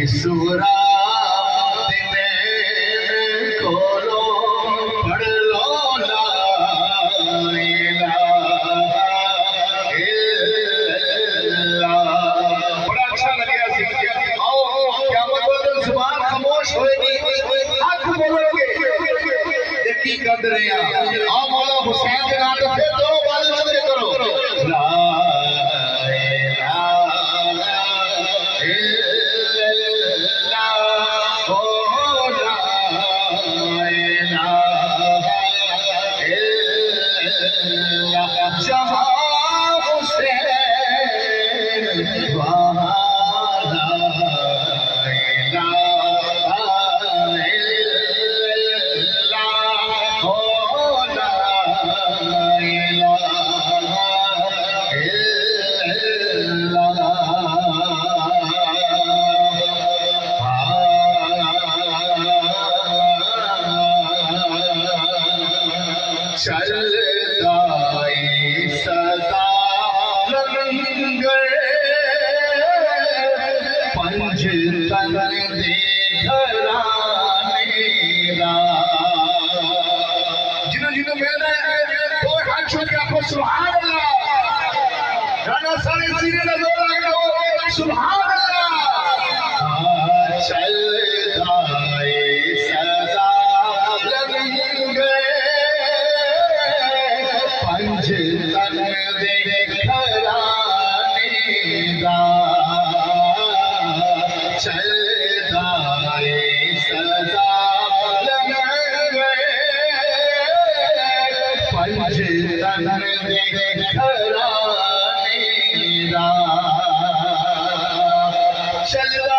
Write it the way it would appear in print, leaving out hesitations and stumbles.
सूरा खोलो पढ़ लो ला इलाहा इल्लल्लाह। बड़ा अच्छा लगे। आओ क़यामत वाले दिन ज़ुबान खामोश होएगी, हक बोलोगे। देखी कदर है। आओ मौला हुसैन के नाम पे दोनों बाजू नजर करो। ला सुभान अल्लाह। गाना सारे सीने में जोर लगा हो। सुभान अल्लाह। चलता सदा लगे पंज तन देखराने दा। चलता सदा लगे पंज तन चलता